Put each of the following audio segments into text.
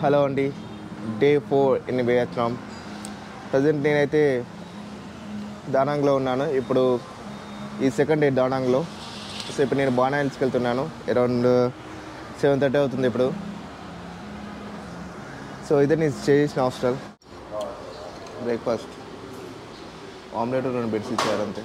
Hello అండి, day 4 in Vietnam. Present నేనైతే దానాంగ్లో ఉన్నాను. ఇప్పుడు ఈ సెకండ్ డే దానాంగ్లో. సో ఇప్పుడు నేను బానా హిల్స్కి వెళ్తున్నాను. అరౌండ్ 7:30 అవుతుంది ఇప్పుడు. సో ఇదే నేను స్టే చేసిన హాస్టల్. బ్రేక్ఫాస్ట్ ఆమ్లెట్ 2 బెడ్స్ ఇచ్చారు అంతే.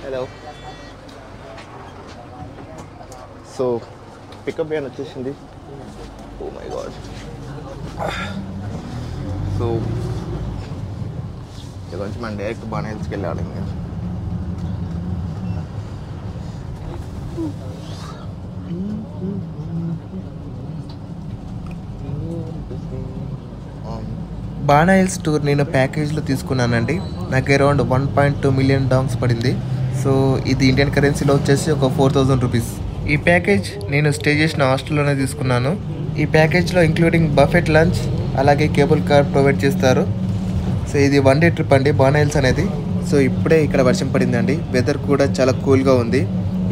హలో. సో పికప్ వ్యాన్ వచ్చేసింది. Oh my God. సో ఇక్కడ నుంచి మనం డైరెక్ట్ బానా హిల్స్కి వెళ్ళాలి. ఇంకా బానా హిల్స్ టూర్ నేను ప్యాకేజ్లో తీసుకున్నానండి. నాకు అరౌండ్ 1.2 మిలియన్ డాంగ్స్ పడింది. సో ఇది ఇండియన్ కరెన్సీలో వచ్చేసి ఒక 4,000 రూపీస్. ఈ ప్యాకేజ్ నేను స్టే చేసిన హాస్టల్లోనే తీసుకున్నాను. ఈ ప్యాకేజ్లో ఇంక్లూడింగ్ బఫెట్ లంచ్ అలాగే కేబుల్ కార్ ప్రొవైడ్ చేస్తారు. సో ఇది 1 డే ట్రిప్ అండి బానా హిల్స్ అనేది. సో ఇప్పుడే ఇక్కడ వర్షం పడిందండి. వెదర్ కూడా చాలా కూల్గా ఉంది.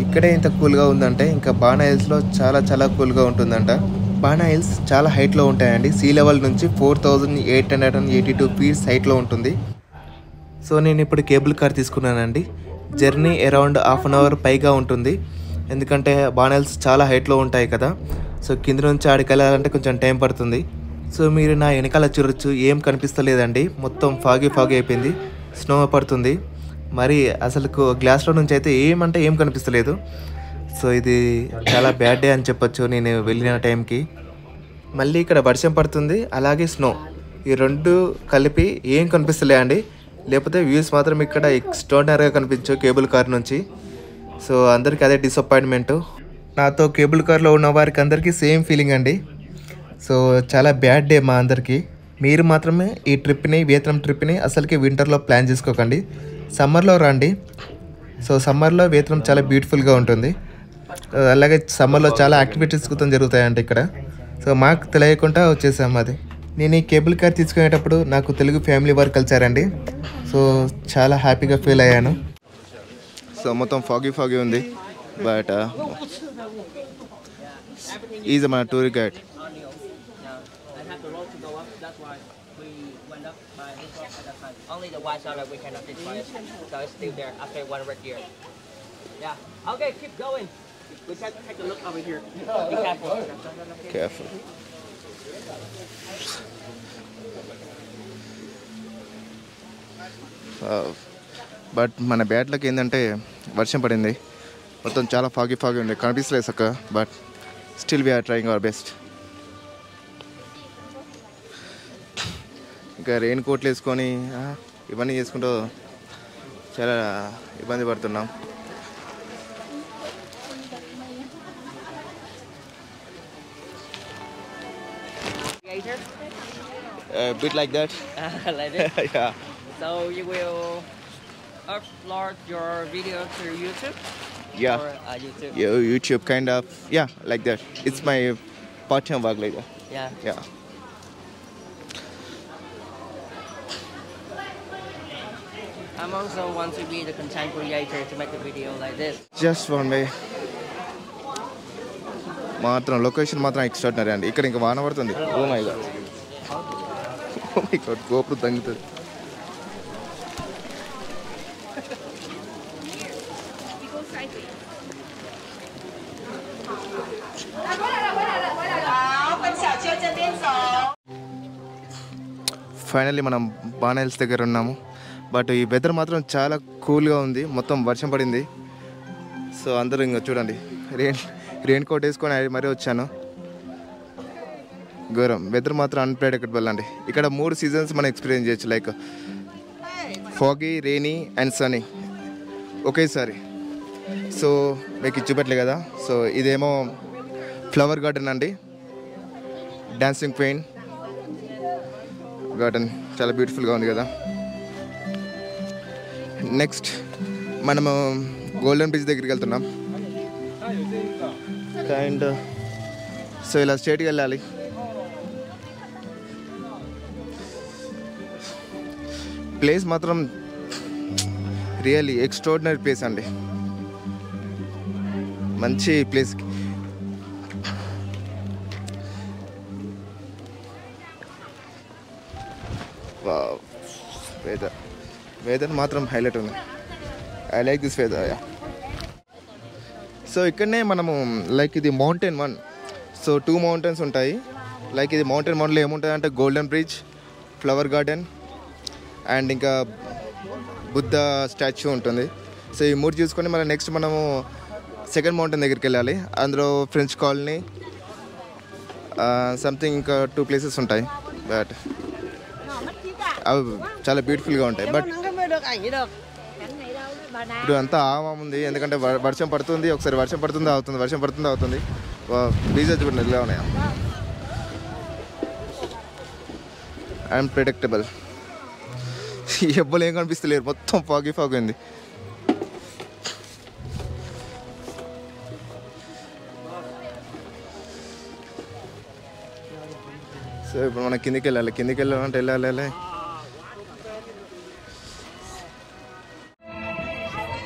ఇక్కడే ఇంత కూల్గా ఉందంటే ఇంకా బానా హిల్స్లో చాలా చాలా కూల్గా ఉంటుందంట. బానా హిల్స్ చాలా హైట్లో ఉంటాయండి. సీ లెవెల్ నుంచి 4,882 ఫీట్స్ హైట్లో ఉంటుంది. సో నేను ఇప్పుడు కేబుల్ కార్ తీసుకున్నానండి. జర్నీ అరౌండ్ 1/2 అవర్ పైగా ఉంటుంది. ఎందుకంటే బానా హిల్స్ చాలా హైట్లో ఉంటాయి కదా. సో కింద నుంచి ఆడికి వెళ్ళాలంటే కొంచెం టైం పడుతుంది. సో మీరు నా వెనకాల చూడొచ్చు, ఏం కనిపిస్తలేదండి. మొత్తం ఫాగీ అయిపోయింది. స్నో పడుతుంది. మరి అసలు గ్లాస్లో నుంచి అయితే ఏం కనిపిస్తలేదు. సో ఇది చాలా బ్యాడ్ డే అని చెప్పొచ్చు నేను వెళ్ళిన టైంకి. మళ్ళీ ఇక్కడ వర్షం పడుతుంది, అలాగే స్నో, ఈ రెండు కలిపి ఏం కనిపిస్తలే అండి. లేకపోతే వ్యూస్ మాత్రం ఇక్కడ ఎక్స్ట్రాడినరీగా కనిపించు కేబుల్ కార్ నుంచి. సో అందరికీ అదే డిసప్పాయింట్మెంట్. నాతో కేబుల్ కార్లో ఉన్న వారికి అందరికీ సేమ్ ఫీలింగ్ అండి. సో చాలా బ్యాడ్ డే మా అందరికీ. మీరు మాత్రమే ఈ వియత్నాం ట్రిప్ని అసలుకి వింటర్లో ప్లాన్ చేసుకోకండి. సమ్మర్లో రండి. సో సమ్మర్లో వియత్నాం చాలా బ్యూటిఫుల్గా ఉంటుంది. అలాగే సమ్మర్లో చాలా యాక్టివిటీస్ కూడా జరుగుతాయండి ఇక్కడ. సో మాకు తెలియకుండా వచ్చేసాము అది. నేను ఈ కేబుల్ కార్ తీసుకునేటప్పుడు నాకు తెలుగు ఫ్యామిలీ వారు కలిసారండి. సో చాలా హ్యాపీగా ఫీల్ అయ్యాను. సో మొత్తం ఫాగీ ఉంది. బట్ ఈజ్ మన tour guide. Only the white side we cannot destroy it, so it's still there after 100 years. Yeah. Okay, keep going. We have to take a look over here. Be careful. But మన బ్యాట్లకి ఏంటంటే వర్షం పడింది. మొత్తం చాలా foggy ఉంది, కనిపిస్తలేదు సక్క. But still we're trying our best. ఇంకా రెయిన్ కోట్లు వేసుకొని ఇవన్నీ చేసుకుంటూ చాలా ఇబ్బంది పడుతున్నాం. Bit like that. Like this? Yeah. So you will upload your video to YouTube? Yeah. Or YouTube? YouTube kind of. Yeah, like that. It's my part-time work like that. Yeah. I'm also want to be the content creator to make a video like this. Just one way. మాత్రం location మాత్రం extraordinary అండి. ఇక్కడ ఇంకా వాన పడుతుంది. Oh my God, గోపురం తగ్గుతుంది. Finally మనం బానా హిల్స్ దగ్గర ఉన్నాము. బట్ ఈ వెదర్ మాత్రం చాలా కూల్గా ఉంది. మొత్తం వర్షం పడింది. సో అందరూ ఇంకా చూడండి, రెయిన్ కోట్ వేసుకొని మరీ వచ్చాను. ఘోరం వెదర్ మాత్రం అన్ప్రెడిక్టబుల్ అండి. ఇక్కడ 3 సీజన్స్ మనం ఎక్స్పీరియన్స్ చేయొచ్చు, like foggy, rainy and Sunny ఒకేసారి. సో మీకు చూపెట్టలే కదా. సో ఇదేమో ఫ్లవర్ గార్డెన్ అండి, డాన్సింగ్ క్వీన్ గార్డెన్. చాలా బ్యూటిఫుల్గా ఉంది కదా. నెక్స్ట్ మనము గోల్డెన్ బీచ్ దగ్గరికి వెళ్తున్నాం. అండ్ సో ఇలా స్ట్రైట్గా వెళ్ళాలి. ప్లేస్ మాత్రం రియల్లీ ఎక్స్ట్రాడినరీ ప్లేస్ అండి. మంచి ప్లేస్కి వెదర్ మాత్రం హైలైట్ ఉంది. I like this weather. So ఇక్కడనే మనము లైక్ ఇది మౌంటైన్ 1. సో 2 మౌంటైన్స్ ఉంటాయి. లైక్ ఇది మౌంటైన్ 1లో ఏముంటుంది అంటే golden bridge, flower garden and ఇంకా బుద్ధ స్టాచ్యూ ఉంటుంది. సో ఈ 3 చూసుకొని మనం నెక్స్ట్ మనము సెకండ్ మౌంటైన్ దగ్గరికి వెళ్ళాలి. అందులో ఫ్రెంచ్ కాలనీ సంథింగ్ ఇంకా 2 ప్లేసెస్ ఉంటాయి. బట్ అవి చాలా బ్యూటిఫుల్గా ఉంటాయి. బట్ ఇప్పుడు అంతా ఆవాం ఉంది, ఎందుకంటే వర్షం పడుతుంది, ఒకసారి వర్షం పడుతుంది అవుతుంది, వర్షం పడుతుంది అవుతుంది. బీజెస్ కూడా ఇలా ఉన్నాయి. అన్ప్రెడిక్టబుల్. ఎవ్వరు ఏం కనిపిస్తలేరు, మొత్తం ఫాగ్ ఉంది. సో ఇప్పుడు మనం కిందికి వెళ్ళాలంటే వెళ్ళాలి.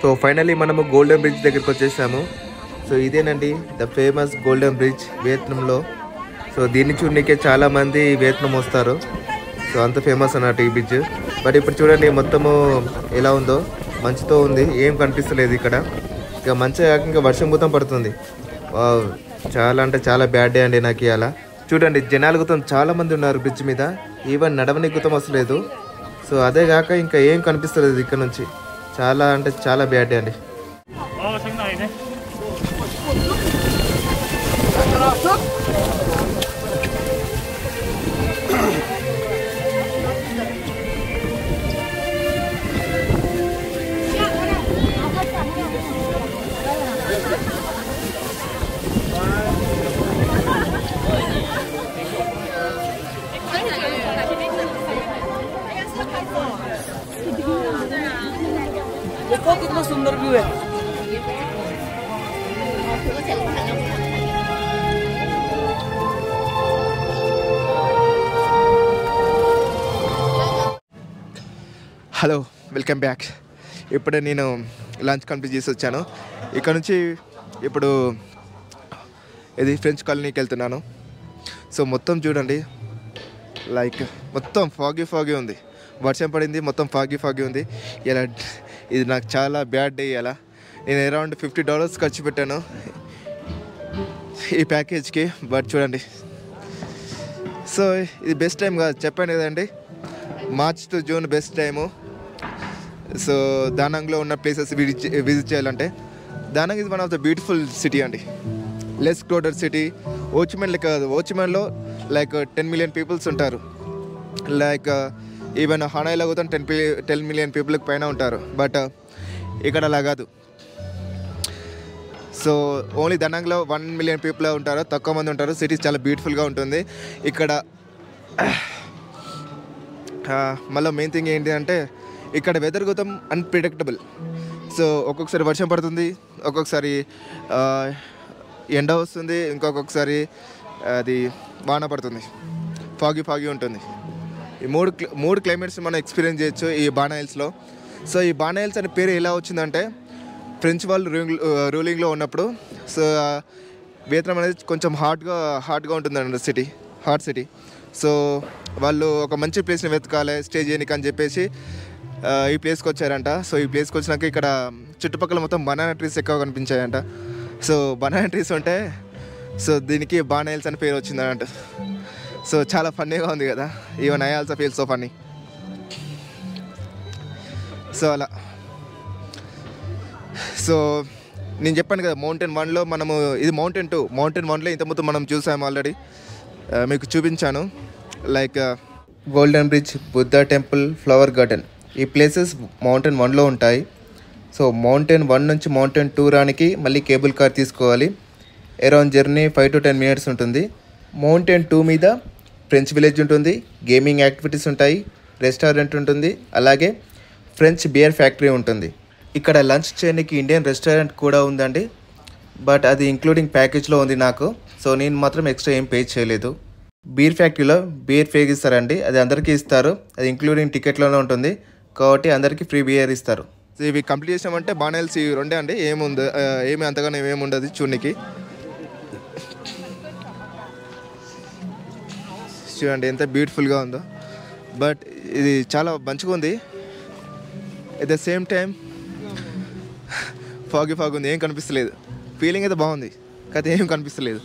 సో ఫైనలీ మనము గోల్డెన్ బ్రిడ్జ్ దగ్గరికి వచ్చేసాము. సో ఇదేనండి ద ఫేమస్ గోల్డెన్ బ్రిడ్జ్ వియత్నంలో. సో దీన్ని చూడడానికే చాలామంది వియత్నం వస్తారు. సో అంత ఫేమస్ అన్నట్టు ఈ బ్రిడ్జ్. బట్ ఇప్పుడు చూడండి మొత్తము ఎలా ఉందో, మంచుతో ఉంది, ఏం కనిపిస్తలేదు ఇక్కడ. ఇక మంచిగా ఇంకా వర్షం మొత్తం పడుతుంది. చాలా అంటే చాలా బ్యాడ్ డే అండి నాకు ఇవాళ. చూడండి జనాలు గుతం చాలామంది ఉన్నారు బ్రిడ్జ్ మీద, ఈవెన్ నడవని గుతం వస్తలేదు. సో అదే కాక ఇంకా ఏం కనిపిస్తలేదు ఇక్కడ నుంచి. చాలా అంటే చాలా బ్యాడ్ డే అండి. देखो कितना सुंदर व्यू है. Hello, welcome back. ఇప్పుడే నేను లంచ్ కంప్లీట్ చేసి వచ్చాను. ఇక్కడ నుంచి ఇప్పుడు ఇది ఫ్రెంచ్ కాలనీకి వెళ్తున్నాను. సో మొత్తం చూడండి, లైక్ మొత్తం ఫాగీ ఉంది. వర్షం పడింది, మొత్తం ఫాగీ ఉంది. ఇలా ఇది నాకు చాలా బ్యాడ్ డే. ఇలా నేను అరౌండ్ $50 ఖర్చు పెట్టాను ఈ ప్యాకేజ్కి. బట్ చూడండి, సో ఇది బెస్ట్ టైం కాదు, చెప్పాను కదండి, March to June best time. So దానంగ్లో ఉన్న ప్లేసెస్ విజిట్ చేయాలంటే Danang is one of the beautiful city అండి. Less crowded city. ఓచిమెన్ లెక్క కాదు. ఓచిమెన్లో లైక్ 10 million పీపుల్స్ ఉంటారు. లైక్ ఈవెన్ హనాయిలో కూడా 10 million పీపుల్కి పైన ఉంటారు. బట్ ఇక్కడ అలా కాదు. సో ఓన్లీ దనాంగ్లో 1 million పీపుల్ ఉంటారు, తక్కువ మంది ఉంటారు. సిటీ చాలా బ్యూటిఫుల్గా ఉంటుంది ఇక్కడ. మళ్ళీ మెయిన్ థింగ్ ఏంటి అంటే ఇక్కడ వెదర్ గౌతం అన్ప్రిడిక్టబుల్. సో ఒక్కొక్కసారి వర్షం పడుతుంది, ఒక్కొక్కసారి ఎండ వస్తుంది, ఇంకొకసారి అది వాన పడుతుంది, ఫాగీ ఉంటుంది. ఈ మూడు క్లైమేట్స్ మనం ఎక్స్పీరియన్స్ చేయొచ్చు ఈ బానా హిల్స్లో. సో ఈ బానా హిల్స్ అనే పేరు ఎలా వచ్చిందంటే ఫ్రెంచ్ వాళ్ళు రూలింగ్లో ఉన్నప్పుడు. సో వియత్నాం అనేది కొంచెం హాట్గా ఉంటుందండి సిటీ, హాట్ సిటీ. సో వాళ్ళు ఒక మంచి ప్లేస్ని వెతకాలి స్టే చేయడానికి అని చెప్పేసి ఈ ప్లేస్కి వచ్చారంట. సో ఈ ప్లేస్కి వచ్చినాక ఇక్కడ చుట్టుపక్కల మొత్తం బనానా ట్రీస్ ఎక్కువ కనిపించాయంట. సో బనానా ట్రీస్ ఉంటే సో దీనికి బానా హిల్స్ అని పేరు వచ్చిందన్నట్టు. సో చాలా ఫన్నీగా ఉంది కదా. Even I also feel so funny. So అలా. సో నేను చెప్పాను కదా మౌంటైన్ 1లో మనము, ఇది మౌంటైన్ 2. మౌంటైన్ 1లో ఇంతకుముందు మనం చూసాము ఆల్రెడీ, మీకు చూపించాను. Like golden bridge, Buddha temple, flower garden, ఈ ప్లేసెస్ మౌంటైన్ 1లో ఉంటాయి. సో మౌంటైన్ 1 నుంచి మౌంటైన్ 2 రానికి మళ్ళీ కేబుల్ కార్ తీసుకోవాలి. అరౌండ్ జర్నీ 5 to 10 minutes ఉంటుంది. మౌంటైన్ 2 మీద ఫ్రెంచ్ విలేజ్ ఉంటుంది, గేమింగ్ యాక్టివిటీస్ ఉంటాయి, రెస్టారెంట్ ఉంటుంది, అలాగే ఫ్రెంచ్ బియర్ ఫ్యాక్టరీ ఉంటుంది. ఇక్కడ లంచ్ చేయడానికి ఇండియన్ రెస్టారెంట్ కూడా ఉందండి. బట్ అది ఇంక్లూడింగ్ ప్యాకేజ్లో ఉంది నాకు. సో నేను మాత్రం ఎక్స్ట్రా ఏం పే చేయలేదు. బీర్ ఫ్యాక్టరీలో బీర్ ఫ్రీ ఇస్తారండి, అది అందరికీ ఇస్తారు. అది ఇంక్లూడింగ్ టికెట్లోనే ఉంటుంది కాబట్టి అందరికీ ఫ్రీ బియర్ ఇస్తారు. సో ఇవి కంప్లీట్ చేసామంటే బానా హిల్స్ ఇవి రెండే అండి. ఏమి అంతగానో ఏమి ఉండదు చూడనికి. చూడండి ఎంత బ్యూటిఫుల్గా ఉందో. బట్ ఇది చాలా మంచిగా ఉంది. At the same time fog ఉంది, ఏం కనిపిస్తలేదు. ఫీలింగ్ అయితే బాగుంది, కాకపోతే ఏం కనిపిస్తలేదు.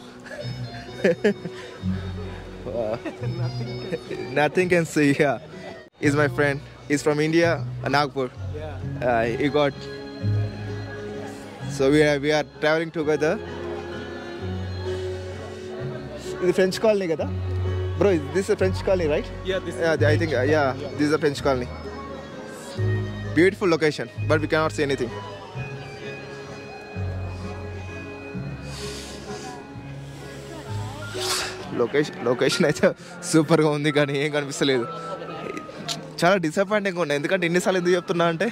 Nothing can see. Yeah, is my friend. He's from India, Nagpur. He got. So we are traveling together. Is it French colony, kada? Bro, this is a French colony, right? Yeah, this I think this is a French colony. Beautiful location, but we cannot see anything. Location అయితే సూపర్గా ఉంది, కానీ ఏం కనిపిస్తలేదు. చాలా డిసప్పాయింటింగ్గా ఉన్నాయి. ఎందుకంటే ఎన్నిసార్లు ఎందుకు చెప్తున్నా అంటే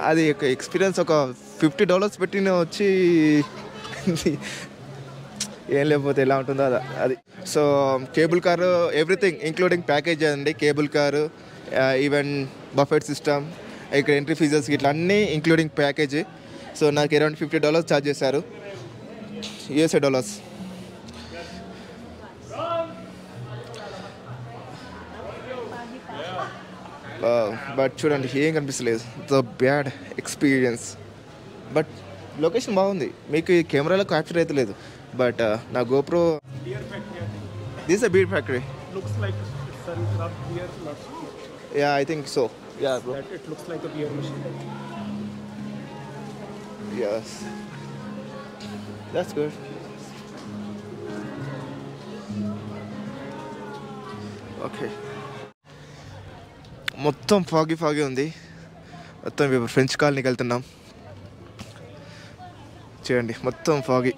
అది ఒక ఎక్స్పీరియన్స్. ఒక $50 పెట్టిన వచ్చి ఏం లేకపోతే ఎలా ఉంటుందో అది. So cable car everything including package అండి. Cable car, even buffet system, ఇక్కడ ఎంట్రీ ఫీజెస్ ఇట్లా అన్నీ ఇంక్లూడింగ్ ప్యాకేజ్. సో నాకు అరౌండ్ $50 ఛార్జ్ చేశారు, USA dollars. బట్ చూడండి ఏం కనిపిస్తలేదు. The bad experience. But location బాగుంది, మీకు ఈ కెమెరాలో క్యాప్చర్ అయితే లేదు. బట్ నా GoPro this a beer factory. looks like it's a craft beer, not Yeah, I think so. Yeah, bro. that it looks like a beer machine. Yes. That's good. Okay. మొత్తం foggy ఉంది. మొత్తం ఇప్పుడు French కాలనీకి వెళ్తున్నాం. చూడండి మొత్తం foggy.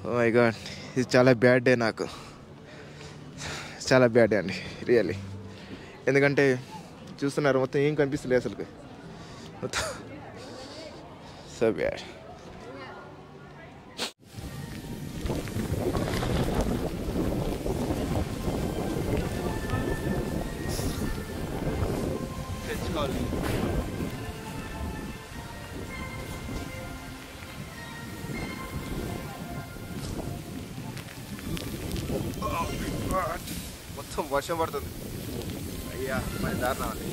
Oh my God, ఇది చాలా బ్యాడ్ డే నాకు. చాలా బ్యాడ్ డే అండి రియల్లీ. ఎందుకంటే చూస్తున్నారు మొత్తం ఏం కనిపిస్తలేదు అసలు. మొత్తం సో బ్యాడ్. మొత్తం వర్షం పడుతుంది. అయ్యా మన దారుణం అండి.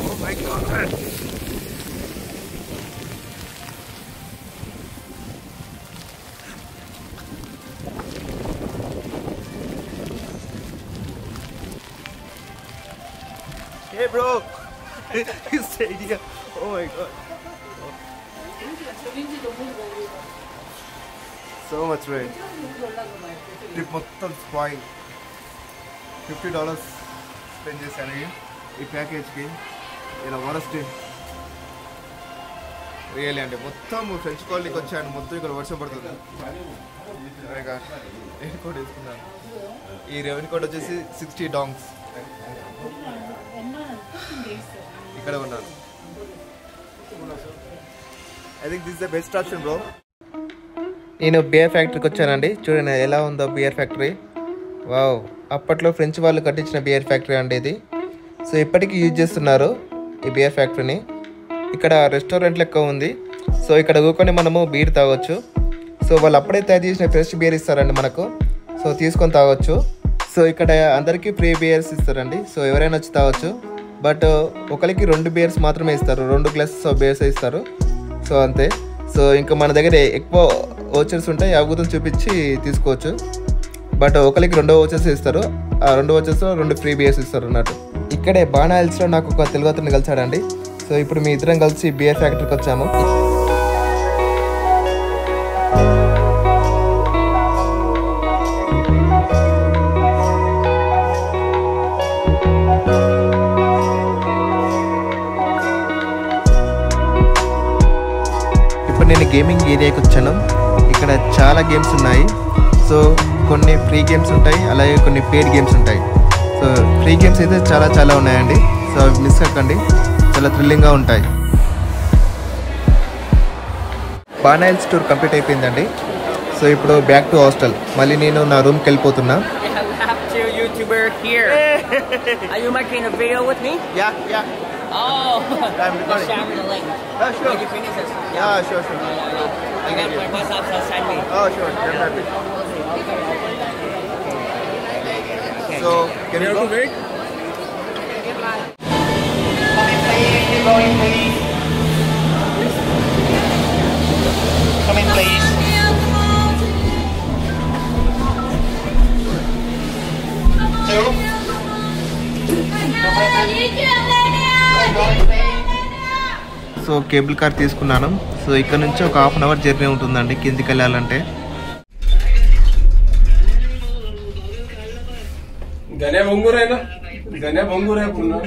Oh my God. Hey bro, he's staying here. Oh my God. So much rain. Trip మొత్తం spoil. $50 స్పెండ్ చేశాను ఈ ప్యాకేజ్కి. ఇలా వరస్ట్ రియల్లీ అంటే మొత్తం ఫ్రెంచ్ కాలనీకి వచ్చాను. మొత్తం ఇక్కడ వర్షం పడుతుంది. రెయిన్ కోట్ వేసుకున్నాను. ఈ రెయిన్ కోట్ వచ్చేసి $60. ఇక్కడ ఉన్నాను. I think this the best option bro. నేను బియర్ ఫ్యాక్టరీకి వచ్చానండి. చూడండి ఎలా ఉందో బియర్ ఫ్యాక్టరీ. వావ్, అప్పట్లో ఫ్రెంచ్ వాళ్ళు కట్టించిన బియర్ ఫ్యాక్టరీ అండి ఇది. సో ఇప్పటికీ యూజ్ చేస్తున్నారు ఈ బియర్ ఫ్యాక్టరీని. ఇక్కడ రెస్టారెంట్ లెక్క ఉంది. సో ఇక్కడ కూర్చొని మనము బీర్ తాగొచ్చు. సో వాళ్ళు అప్పుడే తయారు చేసిన ఫ్రెష్ బియర్ ఇస్తారండి మనకు. సో తీసుకొని తాగొచ్చు. సో ఇక్కడ అందరికీ ఫ్రీ బియర్స్ ఇస్తారండి. సో ఎవరైనా వచ్చి తాగొచ్చు. బట్ ఒకరికి 2 బియర్స్ మాత్రమే ఇస్తారు, 2 గ్లాసెస్ ఆఫ్ బియర్స్ ఇస్తారు. సో అంతే. సో ఇంకా మన దగ్గర ఎక్కువ ఓచర్స్ ఉంటాయి, ఆ గుర్తులు చూపించి తీసుకోవచ్చు. బట్ ఒకరికి 2 ఓచర్స్ ఇస్తారు. ఆ 2 ఓచర్స్లో 2 ఫ్రీ బియర్స్ ఇస్తారు అన్నట్టు. ఇక్కడే బాణా హిల్స్లో నాకు ఒక తెలుగు అతను కలిసాడండి. సో ఇప్పుడు మీ ఇద్దరం కలిసి బియర్ ఫ్యాక్టరీకి వచ్చాము. నేను గేమింగ్ ఏరియాకి వచ్చాను. ఇక్కడ చాలా గేమ్స్ ఉన్నాయి. సో కొన్ని ఫ్రీ గేమ్స్ ఉంటాయి, అలాగే కొన్ని పెయిడ్ గేమ్స్ ఉంటాయి. సో ఫ్రీ గేమ్స్ అయితే చాలా ఉన్నాయండి. సో అవి మిస్ అవ్వకండి, చాలా థ్రిల్లింగ్గా ఉంటాయి. బాణా హిల్స్ టూర్ కంప్లీట్ అయిపోయిందండి. సో ఇప్పుడు బ్యాక్ టు హాస్టల్. మళ్ళీ నేను నా రూమ్కి వెళ్ళిపోతున్నా. We have to YouTuber here. Are you making a video with me? Yeah. Oh, I'm recording. share me the link. Sure. When you finish this. Sure. And then my WhatsApp will send me. Oh, sure. Definitely. So, can you go? Wait. Come in, please. Two. So cable car తీసుకున్నాను. So ఇక్కడ నుంచి ఒక half an hour journey ఉంటుందండి కిందికి వెళ్ళాలంటే. गण्या भंगूर आहे ना, गण्या भंगूर आहे पुन्हा.